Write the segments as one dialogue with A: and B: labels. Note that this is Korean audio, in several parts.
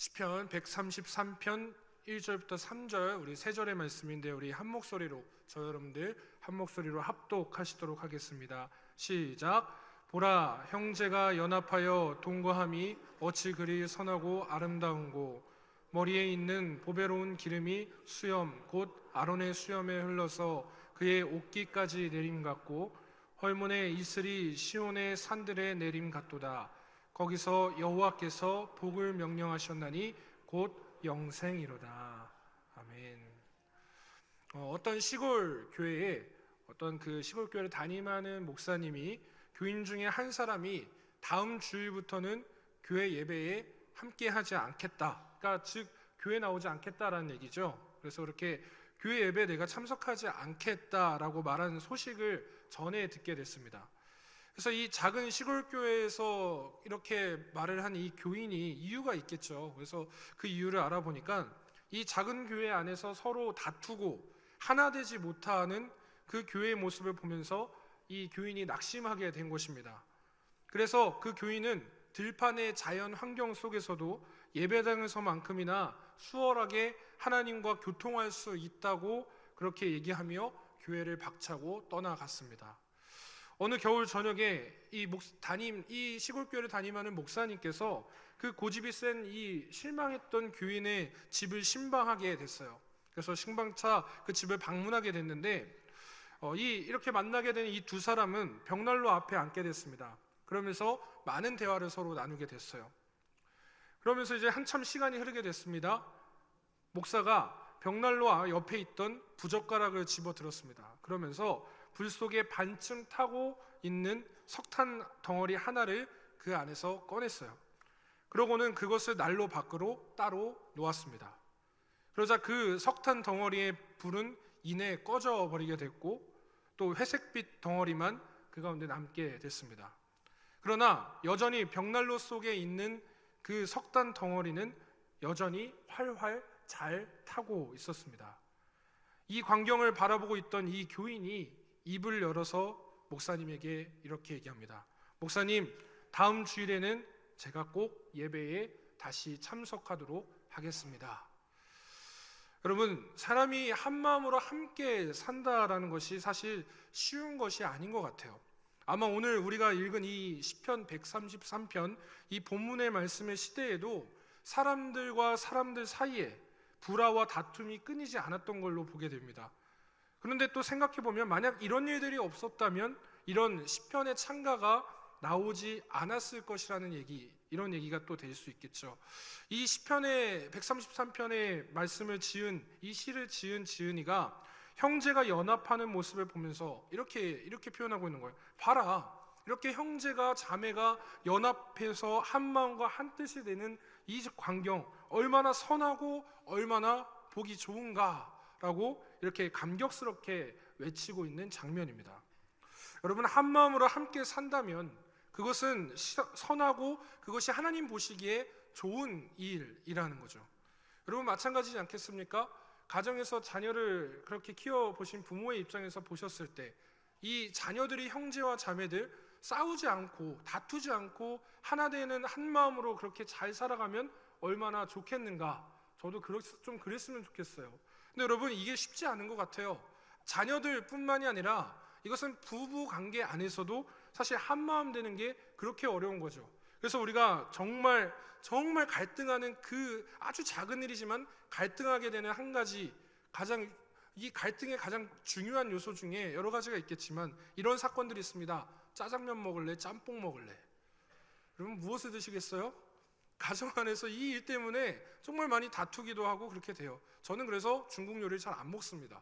A: 시편 133편 1절부터 3절 우리 세 절의 말씀인데 우리 한 목소리로 저 여러분들 한 목소리로 합독하시도록 하겠습니다. 시작. 보라, 형제가 연합하여 동거함이 어찌 그리 선하고 아름다운고, 머리에 있는 보배로운 기름이 수염 곧 아론의 수염에 흘러서 그의 옷깃까지 내림 같고, 헐몬의 이슬이 시온의 산들에 내림 같도다. 거기서 여호와께서 복을 명령하셨나니 곧 영생이로다. 아멘. 어떤 시골 교회에 어떤 그 시골 교회를 담임하는 목사님이 교인 중에 한 사람이 다음 주일부터는 교회 예배에 함께 하지 않겠다. 그러니까 즉 교회 나오지 않겠다라는 얘기죠. 그래서 그렇게 교회 예배에 내가 참석하지 않겠다라고 말하는 소식을 전해 듣게 됐습니다. 그래서 이 작은 시골 교회에서 이렇게 말을 한 이 교인이 이유가 있겠죠. 그래서 그 이유를 알아보니까 이 작은 교회 안에서 서로 다투고 하나 되지 못하는 그 교회의 모습을 보면서 이 교인이 낙심하게 된 것입니다. 그래서 그 교인은 들판의 자연 환경 속에서도 예배당에서만큼이나 수월하게 하나님과 교통할 수 있다고 그렇게 얘기하며 교회를 박차고 떠나갔습니다. 어느 겨울 저녁에 이 시골 교회를 담임하는 목사님께서 그 고집이 센 이 실망했던 교인의 집을 신방하게 됐어요. 그래서 신방차 그 집을 방문하게 됐는데 이렇게 만나게 된 이 두 사람은 벽난로 앞에 앉게 됐습니다. 그러면서 많은 대화를 서로 나누게 됐어요. 그러면서 이제 한참 시간이 흐르게 됐습니다. 목사가 벽난로 옆에 있던 부젓가락을 집어 들었습니다. 그러면서 불 속에 반쯤 타고 있는 석탄 덩어리 하나를 그 안에서 꺼냈어요. 그러고는 그것을 난로 밖으로 따로 놓았습니다. 그러자 그 석탄 덩어리의 불은 이내 꺼져 버리게 됐고, 또 회색빛 덩어리만 그 가운데 남게 됐습니다. 그러나 여전히 벽난로 속에 있는 그 석탄 덩어리는 여전히 활활 잘 타고 있었습니다. 이 광경을 바라보고 있던 이 교인이 입을 열어서 목사님에게 이렇게 얘기합니다. 목사님, 다음 주일에는 제가 꼭 예배에 다시 참석하도록 하겠습니다. 여러분, 사람이 한 마음으로 함께 산다라는 것이 사실 쉬운 것이 아닌 것 같아요. 아마 오늘 우리가 읽은 이 시편 133편 이 본문의 말씀의 시대에도 사람들과 사람들 사이에 불화와 다툼이 끊이지 않았던 걸로 보게 됩니다. 그런데 또 생각해보면 만약 이런 일들이 없었다면 이런 시편의 찬가가 나오지 않았을 것이라는 얘기, 이런 얘기가 또 될 수 있겠죠. 이 시편의 133편의 말씀을 지은 이 시를 지은 지은이가 형제가 연합하는 모습을 보면서 이렇게 표현하고 있는 거예요. 봐라, 이렇게 형제가 자매가 연합해서 한 마음과 한 뜻이 되는 이 광경 얼마나 선하고 얼마나 보기 좋은가라고 이렇게 감격스럽게 외치고 있는 장면입니다. 여러분, 한 마음으로 함께 산다면 그것은 선하고 그것이 하나님 보시기에 좋은 일이라는 거죠. 여러분, 마찬가지지 않겠습니까? 가정에서 자녀를 그렇게 키워보신 부모의 입장에서 보셨을 때 이 자녀들이 형제와 자매들 싸우지 않고 다투지 않고 하나 되는 한 마음으로 그렇게 잘 살아가면 얼마나 좋겠는가. 저도 좀 그랬으면 좋겠어요. 근데 여러분, 이게 쉽지 않은 것 같아요. 자녀들뿐만이 아니라 이것은 부부 관계 안에서도 사실 한 마음 되는 게 그렇게 어려운 거죠. 그래서 우리가 정말 갈등하는 그 아주 작은 일이지만 갈등하게 되는 한 가지, 이 갈등의 가장 중요한 요소 중에 여러 가지가 있겠지만 이런 사건들이 있습니다. 짜장면 먹을래? 짬뽕 먹을래? 여러분, 무엇을 드시겠어요? 가정 안에서 이 일 때문에 정말 많이 다투기도 하고 그렇게 돼요. 저는 그래서 중국 요리를 잘 안 먹습니다.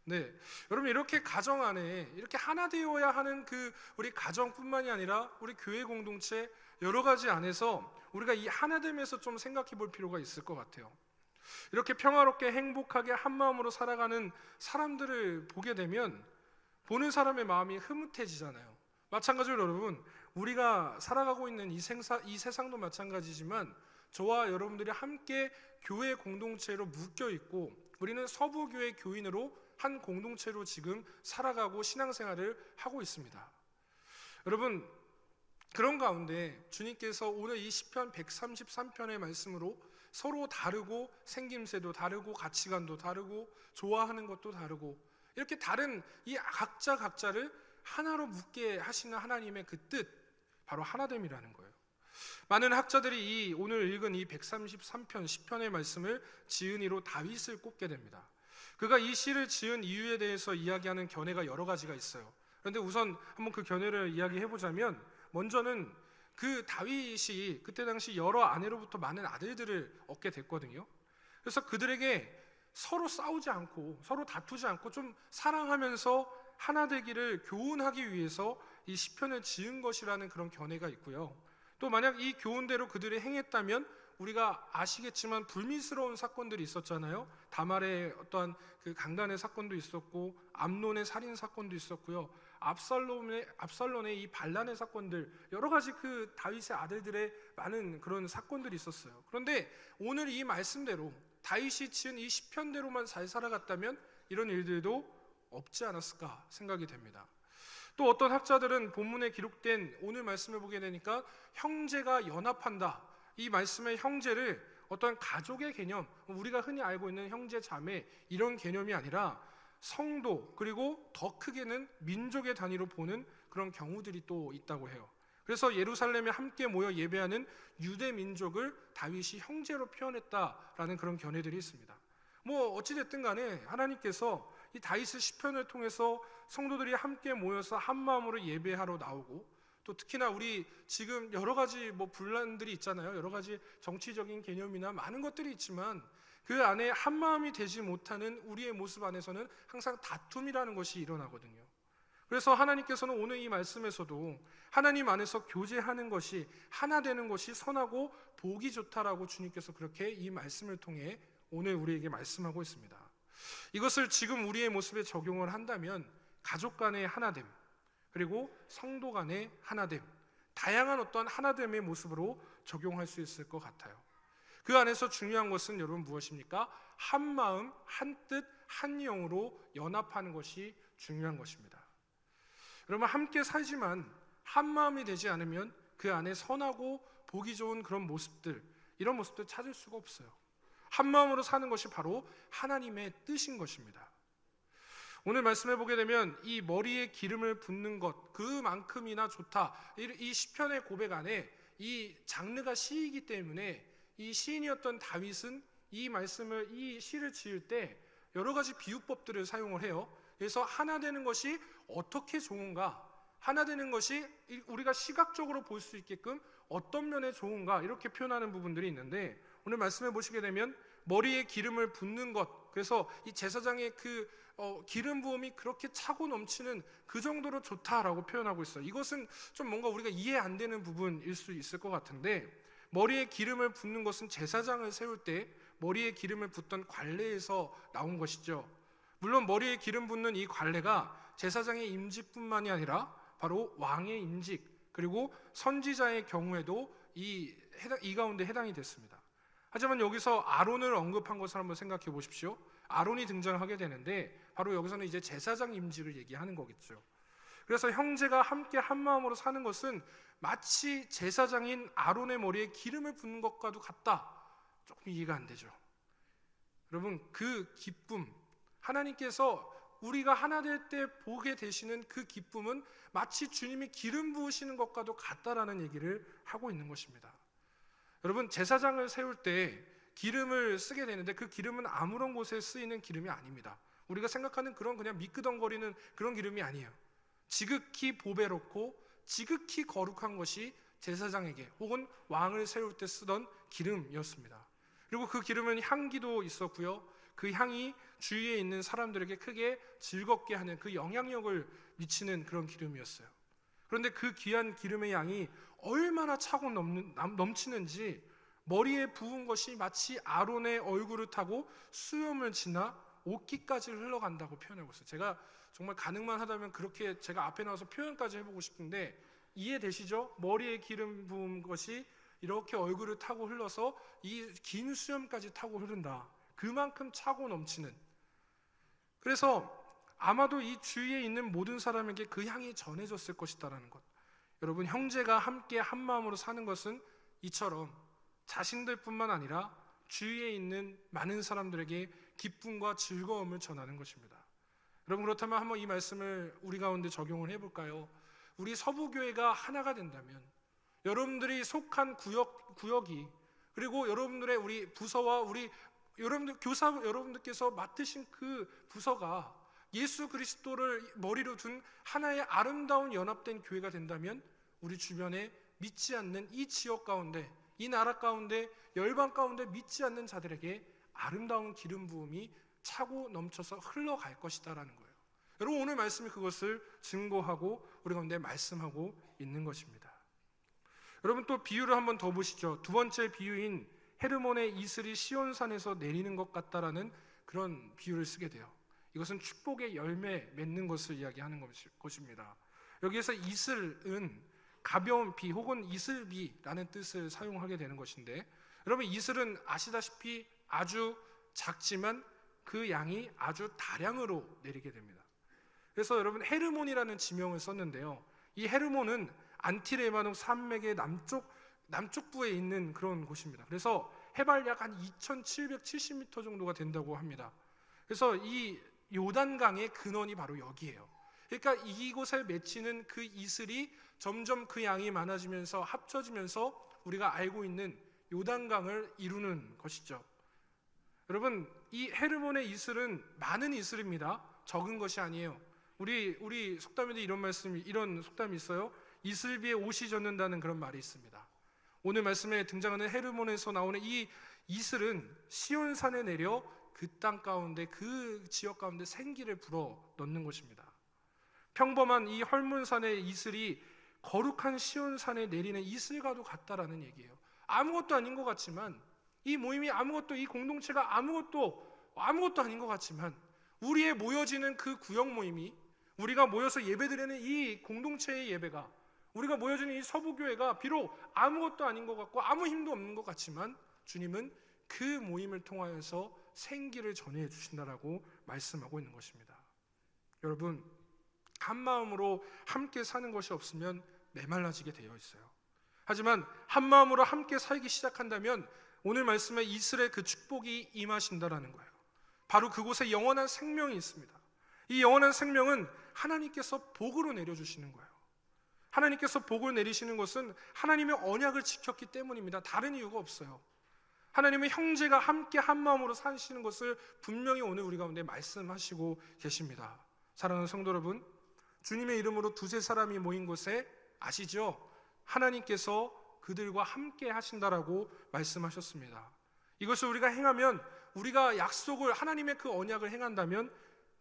A: 네, 여러분, 이렇게 가정 안에 이렇게 하나 되어야 하는 그 우리 가정뿐만이 아니라 우리 교회 공동체 여러 가지 안에서 우리가 이 하나됨에서 좀 생각해 볼 필요가 있을 것 같아요. 이렇게 평화롭게 행복하게 한 마음으로 살아가는 사람들을 보게 되면 보는 사람의 마음이 흐뭇해지잖아요. 마찬가지로 여러분, 우리가 살아가고 있는 이 세상도 마찬가지지만 저와 여러분들이 함께 교회 공동체로 묶여 있고 우리는 서부교회 교인으로 한 공동체로 지금 살아가고 신앙생활을 하고 있습니다. 여러분, 그런 가운데 주님께서 오늘 이 시편 133편의 말씀으로 서로 다르고 생김새도 다르고 가치관도 다르고 좋아하는 것도 다르고 이렇게 다른 이 각자를 하나로 묶게 하시는 하나님의 그 뜻, 바로 하나됨이라는 거예요. 많은 학자들이 이 오늘 읽은 이 133편 시편의 말씀을 지은이로 다윗을 꼽게 됩니다. 그가 이 시를 지은 이유에 대해서 이야기하는 견해가 여러 가지가 있어요. 그런데 우선 한번 그 견해를 이야기해 보자면, 먼저는 그 다윗이 그때 당시 여러 아내로부터 많은 아들들을 얻게 됐거든요. 그래서 그들에게 서로 싸우지 않고 서로 다투지 않고 좀 사랑하면서 하나 되기를 교훈하기 위해서 이 시편을 지은 것이라는 그런 견해가 있고요. 또 만약 이 교훈대로 그들이 행했다면 우리가 아시겠지만 불미스러운 사건들이 있었잖아요. 다말의 어떠한 그 강간의 사건도 있었고, 암논의 살인 사건도 있었고요. 압살롬의 이 반란의 사건들, 여러 가지 그 다윗의 아들들의 많은 그런 사건들이 있었어요. 그런데 오늘 이 말씀대로 다윗이 지은 이 시편대로만 잘 살아갔다면 이런 일들도 없지 않았을까 생각이 됩니다. 또 어떤 학자들은 본문에 기록된 오늘 말씀을 보게 되니까 형제가 연합한다, 이 말씀의 형제를 어떤 가족의 개념, 우리가 흔히 알고 있는 형제 자매 이런 개념이 아니라 성도, 그리고 더 크게는 민족의 단위로 보는 그런 경우들이 또 있다고 해요. 그래서 예루살렘에 함께 모여 예배하는 유대 민족을 다윗이 형제로 표현했다라는 그런 견해들이 있습니다. 뭐 어찌됐든 간에 하나님께서 이 다윗의 시편을 통해서 성도들이 함께 모여서 한 마음으로 예배하러 나오고, 또 특히나 우리 지금 여러 가지 뭐 분란들이 있잖아요. 여러 가지 정치적인 개념이나 많은 것들이 있지만 그 안에 한 마음이 되지 못하는 우리의 모습 안에서는 항상 다툼이라는 것이 일어나거든요. 그래서 하나님께서는 오늘 이 말씀에서도 하나님 안에서 교제하는 것이, 하나 되는 것이 선하고 보기 좋다라고 주님께서 그렇게 이 말씀을 통해 오늘 우리에게 말씀하고 있습니다. 이것을 지금 우리의 모습에 적용을 한다면 가족 간의 하나됨, 그리고 성도 간의 하나됨, 다양한 어떤 하나됨의 모습으로 적용할 수 있을 것 같아요. 그 안에서 중요한 것은 여러분 무엇입니까? 한 마음, 한 뜻, 한 영으로 연합하는 것이 중요한 것입니다. 여러분, 함께 살지만 한 마음이 되지 않으면 그 안에 선하고 보기 좋은 그런 모습들, 이런 모습들 찾을 수가 없어요. 한 마음으로 사는 것이 바로 하나님의 뜻인 것입니다. 오늘 말씀해 보게 되면 이 머리에 기름을 붓는 것 그만큼이나 좋다, 이 시편의 고백 안에 이 장르가 시이기 때문에 이 시인이었던 다윗은 이 시를 지을 때 여러 가지 비유법들을 사용을 해요. 그래서 하나 되는 것이 어떻게 좋은가, 하나 되는 것이 우리가 시각적으로 볼 수 있게끔 어떤 면에 좋은가, 이렇게 표현하는 부분들이 있는데, 오늘 말씀해 보시게 되면 머리에 기름을 붓는 것, 그래서 이 제사장의 그 기름 부음이 그렇게 차고 넘치는 그 정도로 좋다라고 표현하고 있어요. 이것은 좀 뭔가 우리가 이해 안 되는 부분일 수 있을 것 같은데, 머리에 기름을 붓는 것은 제사장을 세울 때 머리에 기름을 붓던 관례에서 나온 것이죠. 물론 머리에 기름 붓는 이 관례가 제사장의 임직뿐만이 아니라 바로 왕의 임직, 그리고 선지자의 경우에도 이 가운데 해당이 됐습니다. 하지만 여기서 아론을 언급한 것을 한번 생각해 보십시오. 아론이 등장하게 되는데 바로 여기서는 이제 제사장 임직을 얘기하는 거겠죠. 그래서 형제가 함께 한 마음으로 사는 것은 마치 제사장인 아론의 머리에 기름을 붓는 것과도 같다. 조금 이해가 안 되죠. 여러분, 그 기쁨, 하나님께서 우리가 하나 될 때 보게 되시는 그 기쁨은 마치 주님이 기름 부으시는 것과도 같다라는 얘기를 하고 있는 것입니다. 여러분, 제사장을 세울 때 기름을 쓰게 되는데 그 기름은 아무런 곳에 쓰이는 기름이 아닙니다. 우리가 생각하는 그런 그냥 미끄덩거리는 그런 기름이 아니에요. 지극히 보배롭고 지극히 거룩한 것이 제사장에게 혹은 왕을 세울 때 쓰던 기름이었습니다. 그리고 그 기름은 향기도 있었고요. 그 향이 주위에 있는 사람들에게 크게 즐겁게 하는 그 영향력을 미치는 그런 기름이었어요. 그런데 그 귀한 기름의 양이 얼마나 차고 넘치는지 머리에 부은 것이 마치 아론의 얼굴을 타고 수염을 지나 옷깃까지 흘러간다고 표현하고 있어요. 제가 정말 가능만 하다면 그렇게 제가 앞에 나와서 표현까지 해보고 싶은데 이해되시죠? 머리에 기름 부은 것이 이렇게 얼굴을 타고 흘러서 이 긴 수염까지 타고 흐른다. 그만큼 차고 넘치는. 그래서 아마도 이 주위에 있는 모든 사람에게 그 향이 전해졌을 것이다라는 것. 여러분, 형제가 함께 한 마음으로 사는 것은 이처럼 자신들뿐만 아니라 주위에 있는 많은 사람들에게 기쁨과 즐거움을 전하는 것입니다. 여러분, 그렇다면 한번 이 말씀을 우리 가운데 적용을 해볼까요? 우리 서부교회가 하나가 된다면, 여러분들이 속한 구역이, 그리고 여러분들의 우리 부서와 우리 여러분들 교사 여러분들께서 맡으신 그 부서가 예수 그리스도를 머리로 둔 하나의 아름다운 연합된 교회가 된다면, 우리 주변에 믿지 않는 이 지역 가운데, 이 나라 가운데, 열방 가운데 믿지 않는 자들에게 아름다운 기름 부음이 차고 넘쳐서 흘러갈 것이다라는 거예요. 여러분, 오늘 말씀이 그것을 증거하고 우리 가운데 말씀하고 있는 것입니다. 여러분, 또 비유를 한번 더 보시죠. 두 번째 비유인 헤르몬의 이슬이 시온산에서 내리는 것 같다라는 그런 비유를 쓰게 돼요. 이것은 축복의 열매 맺는 것을 이야기하는 것입니다. 여기에서 이슬은 가벼운 비 혹은 이슬비라는 뜻을 사용하게 되는 것인데, 여러분, 이슬은 아시다시피 아주 작지만 그 양이 아주 다량으로 내리게 됩니다. 그래서 여러분, 헤르몬이라는 지명을 썼는데요, 이 헤르몬은 안티레마누 산맥의 남쪽부에 있는 그런 곳입니다. 그래서 해발 약 한 2770m 정도가 된다고 합니다. 그래서 이 요단강의 근원이 바로 여기예요. 그러니까 이곳에 맺히는 그 이슬이 점점 그 양이 많아지면서 합쳐지면서 우리가 알고 있는 요단강을 이루는 것이죠. 여러분, 이 헤르몬의 이슬은 많은 이슬입니다. 적은 것이 아니에요. 우리 속담에도 이런 속담이 있어요. 이슬비에 옷이 젖는다는 그런 말이 있습니다. 오늘 말씀에 등장하는 헤르몬에서 나오는 이 이슬은 시온산에 내려 그 땅 가운데, 그 지역 가운데 생기를 불어 넣는 것입니다. 평범한 이 헐문산의 이슬이 거룩한 시온산에 내리는 이슬과도 같다라는 얘기예요. 아무것도 아닌 것 같지만, 이 모임이 이 공동체가 아무것도 아닌 것 같지만, 우리의 모여지는 그 구역 모임이, 우리가 모여서 예배드리는 이 공동체의 예배가, 우리가 모여지는 이 서부교회가 비록 아무것도 아닌 것 같고 아무 힘도 없는 것 같지만, 주님은 그 모임을 통하여서 생기를 전해 주신다라고 말씀하고 있는 것입니다. 여러분, 한 마음으로 함께 사는 것이 없으면 메말라지게 되어 있어요. 하지만 한 마음으로 함께 살기 시작한다면 오늘 말씀에 이슬의 그 축복이 임하신다라는 거예요. 바로 그곳에 영원한 생명이 있습니다. 이 영원한 생명은 하나님께서 복으로 내려주시는 거예요. 하나님께서 복을 내리시는 것은 하나님의 언약을 지켰기 때문입니다. 다른 이유가 없어요. 하나님의 형제가 함께 한 마음으로 사시는 것을 분명히 오늘 우리 가운데 말씀하시고 계십니다. 사랑하는 성도 여러분, 주님의 이름으로 두세 사람이 모인 곳에 아시죠? 하나님께서 그들과 함께 하신다라고 말씀하셨습니다. 이것을 우리가 행하면, 우리가 약속을, 하나님의 그 언약을 행한다면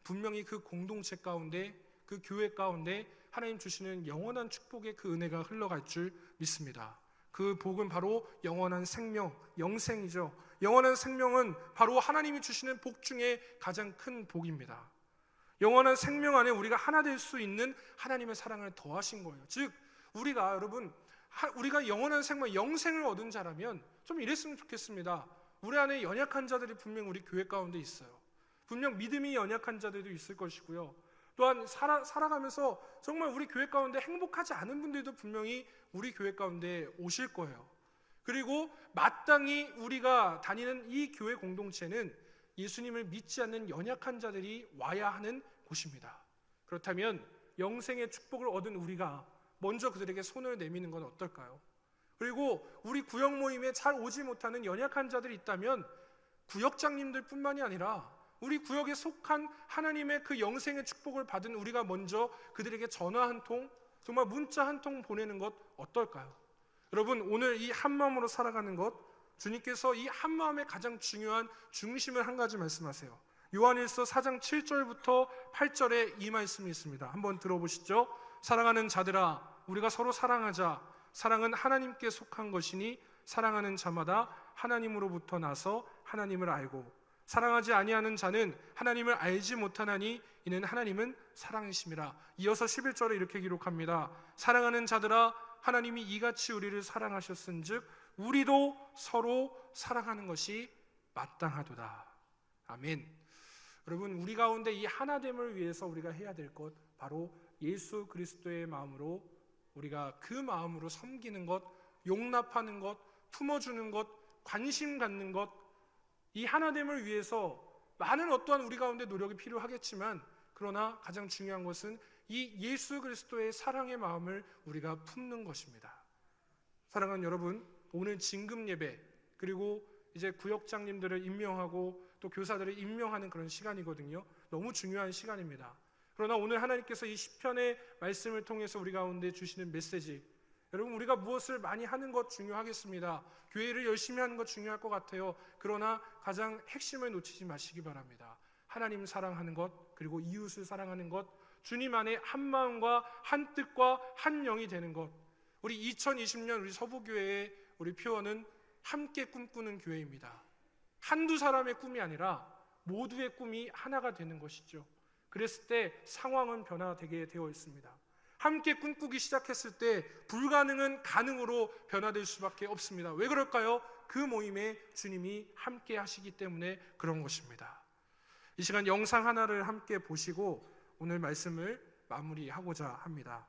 A: 분명히 그 공동체 가운데, 그 교회 가운데 하나님 주시는 영원한 축복의 그 은혜가 흘러갈 줄 믿습니다. 그 복은 바로 영원한 생명, 영생이죠. 영원한 생명은 바로 하나님이 주시는 복 중에 가장 큰 복입니다. 영원한 생명 안에 우리가 하나 될 수 있는 하나님의 사랑을 더하신 거예요. 즉, 우리가 영원한 생명, 영생을 얻은 자라면 좀 이랬으면 좋겠습니다. 우리 안에 연약한 자들이 분명 우리 교회 가운데 있어요. 분명 믿음이 연약한 자들도 있을 것이고요. 또한 살아가면서 정말 우리 교회 가운데 행복하지 않은 분들도 분명히 우리 교회 가운데 오실 거예요. 그리고 마땅히 우리가 다니는 이 교회 공동체는 예수님을 믿지 않는 연약한 자들이 와야 하는 곳입니다. 그렇다면 영생의 축복을 얻은 우리가 먼저 그들에게 손을 내미는 건 어떨까요? 그리고 우리 구역 모임에 잘 오지 못하는 연약한 자들이 있다면 구역장님들 뿐만이 아니라 우리 구역에 속한 하나님의 그 영생의 축복을 받은 우리가 먼저 그들에게 전화 한 통, 정말 문자 한 통 보내는 것 어떨까요? 여러분, 오늘 이 한마음으로 살아가는 것, 주님께서 이 한마음의 가장 중요한 중심을 한 가지 말씀하세요. 요한일서 4장 7절부터 8절에 이 말씀이 있습니다. 한번 들어보시죠. 사랑하는 자들아, 우리가 서로 사랑하자. 사랑은 하나님께 속한 것이니 사랑하는 자마다 하나님으로부터 나서 하나님을 알고, 사랑하지 아니하는 자는 하나님을 알지 못하나니 이는 하나님은 사랑이심이라. 이어서 11절에 이렇게 기록합니다. 사랑하는 자들아, 하나님이 이같이 우리를 사랑하셨은즉 우리도 서로 사랑하는 것이 마땅하도다. 아멘. 여러분, 우리 가운데 이 하나됨을 위해서 우리가 해야 될 것, 바로 예수 그리스도의 마음으로, 우리가 그 마음으로 섬기는 것, 용납하는 것, 품어주는 것, 관심 갖는 것, 이 하나됨을 위해서 많은 어떠한 우리 가운데 노력이 필요하겠지만, 그러나 가장 중요한 것은 이 예수 그리스도의 사랑의 마음을 우리가 품는 것입니다. 사랑하는 여러분, 오늘 진금 예배, 그리고 이제 구역장님들을 임명하고 또 교사들을 임명하는 그런 시간이거든요. 너무 중요한 시간입니다. 그러나 오늘 하나님께서 이 시편의 말씀을 통해서 우리 가운데 주시는 메시지, 여러분, 우리가 무엇을 많이 하는 것 중요하겠습니다. 교회를 열심히 하는 것 중요할 것 같아요. 그러나 가장 핵심을 놓치지 마시기 바랍니다. 하나님 사랑하는 것, 그리고 이웃을 사랑하는 것, 주님 안에 한 마음과 한 뜻과 한 영이 되는 것. 우리 2020년 우리 서부교회의 우리 표어는 함께 꿈꾸는 교회입니다. 한두 사람의 꿈이 아니라 모두의 꿈이 하나가 되는 것이죠. 그랬을 때 상황은 변화되게 되어 있습니다. 함께 꿈꾸기 시작했을 때 불가능은 가능으로 변화될 수밖에 없습니다. 왜 그럴까요? 그 모임에 주님이 함께 하시기 때문에 그런 것입니다. 이 시간 영상 하나를 함께 보시고 오늘 말씀을 마무리하고자 합니다.